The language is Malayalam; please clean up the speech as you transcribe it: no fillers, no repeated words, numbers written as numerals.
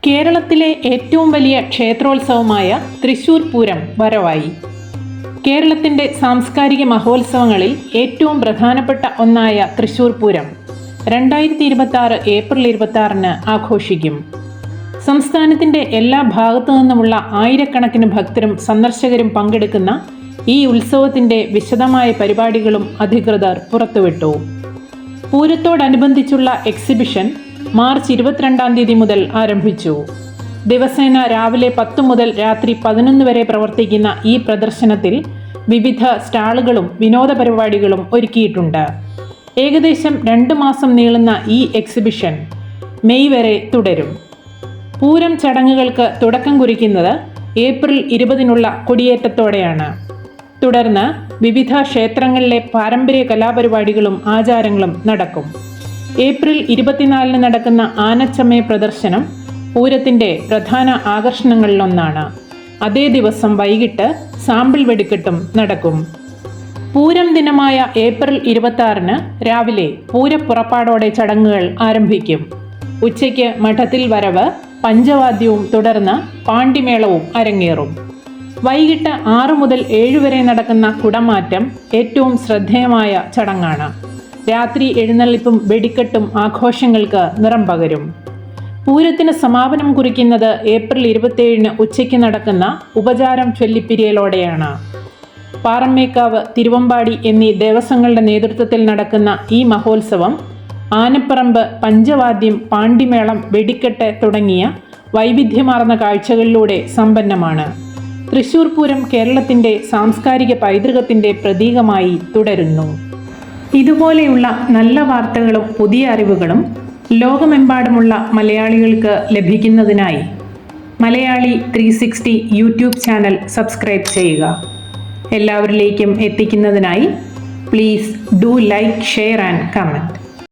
കേരളത്തിലെ ഏറ്റവും വലിയ ക്ഷേത്രോത്സവമായ തൃശ്ശൂർ പൂരം വരവായി. കേരളത്തിൻ്റെ സാംസ്കാരിക മഹോത്സവങ്ങളിൽ ഏറ്റവും പ്രധാനപ്പെട്ട ഒന്നായ തൃശ്ശൂർ പൂരം 2026 ഏപ്രിൽ 26 ആഘോഷിക്കും. സംസ്ഥാനത്തിൻ്റെ എല്ലാ ഭാഗത്തു നിന്നുമുള്ള ആയിരക്കണക്കിന് ഭക്തരും സന്ദർശകരും പങ്കെടുക്കുന്ന ഈ ഉത്സവത്തിൻ്റെ വിശദമായ പരിപാടികളും അധികൃതർ പുറത്തുവിട്ടു. പൂരത്തോടനുബന്ധിച്ചുള്ള എക്സിബിഷൻ മാർച്ച് 22 മുതൽ ആരംഭിച്ചു. ദിവസേന രാവിലെ 10 മുതൽ രാത്രി 11 വരെ പ്രവർത്തിക്കുന്ന ഈ പ്രദർശനത്തിൽ വിവിധ സ്റ്റാളുകളും വിനോദ പരിപാടികളും ഒരുക്കിയിട്ടുണ്ട്. ഏകദേശം 2 മാസം നീളുന്ന ഈ എക്സിബിഷൻ മെയ് വരെ തുടരും. പൂരം ചടങ്ങുകൾക്ക് തുടക്കം കുറിക്കുന്നത് ഏപ്രിൽ 20 കൊടിയേറ്റത്തോടെയാണ്. തുടർന്ന് വിവിധ ക്ഷേത്രങ്ങളിലെ പാരമ്പര്യ കലാപരിപാടികളും ആചാരങ്ങളും നടക്കും. ഏപ്രിൽ 24 നടക്കുന്ന ആനച്ചമയ പ്രദർശനം പൂരത്തിൻ്റെ പ്രധാന ആകർഷണങ്ങളിലൊന്നാണ്. അതേ ദിവസം വൈകിട്ട് സാമ്പിൾ വെടിക്കെട്ടും നടക്കും. പൂരം ദിനമായ ഏപ്രിൽ 26 രാവിലെ പൂരപ്പുറപ്പാടോടെ ചടങ്ങുകൾ ആരംഭിക്കും. ഉച്ചയ്ക്ക് മഠത്തിൽ വരവ്, പഞ്ചവാദ്യവും തുടർന്ന് പാണ്ടിമേളവും അരങ്ങേറും. വൈകിട്ട് 6 മുതൽ 7 വരെ നടക്കുന്ന കുടമാറ്റം ഏറ്റവും ശ്രദ്ധേയമായ ചടങ്ങാണ്. രാത്രി എഴുന്നള്ളിപ്പും വെടിക്കെട്ടും ആഘോഷങ്ങൾക്ക് നിറം പകരും. പൂരത്തിന് സമാപനം കുറിക്കുന്നത് ഏപ്രിൽ 27 ഉച്ചയ്ക്ക് നടക്കുന്ന ഉപചാരം ചൊല്ലിപ്പിരിയലോടെയാണ്. പാറമ്മേക്കാവ്, തിരുവമ്പാടി എന്നീ ദേവസ്വങ്ങളുടെ നേതൃത്വത്തിൽ നടക്കുന്ന ഈ മഹോത്സവം ആനപ്പറമ്പ്, പഞ്ചവാദ്യം, പാണ്ടിമേളം, വെടിക്കെട്ട് തുടങ്ങിയ വൈവിധ്യമാർന്ന കാഴ്ചകളിലൂടെ സമ്പന്നമാണ്. തൃശ്ശൂർ പൂരം കേരളത്തിൻ്റെ സാംസ്കാരിക പൈതൃകത്തിൻ്റെ പ്രതീകമായി തുടരുന്നു. ഇതുപോലെയുള്ള നല്ല വാർത്തകളും പുതിയ അറിവുകളും ലോകമെമ്പാടുമുള്ള മലയാളികൾക്ക് ലഭിക്കുന്നതിനായി മലയാളി 360 യൂട്യൂബ് ചാനൽ സബ്സ്ക്രൈബ് ചെയ്യുക. എല്ലാവരിലേക്കും എത്തിക്കുന്നതിനായി please do like, share and comment.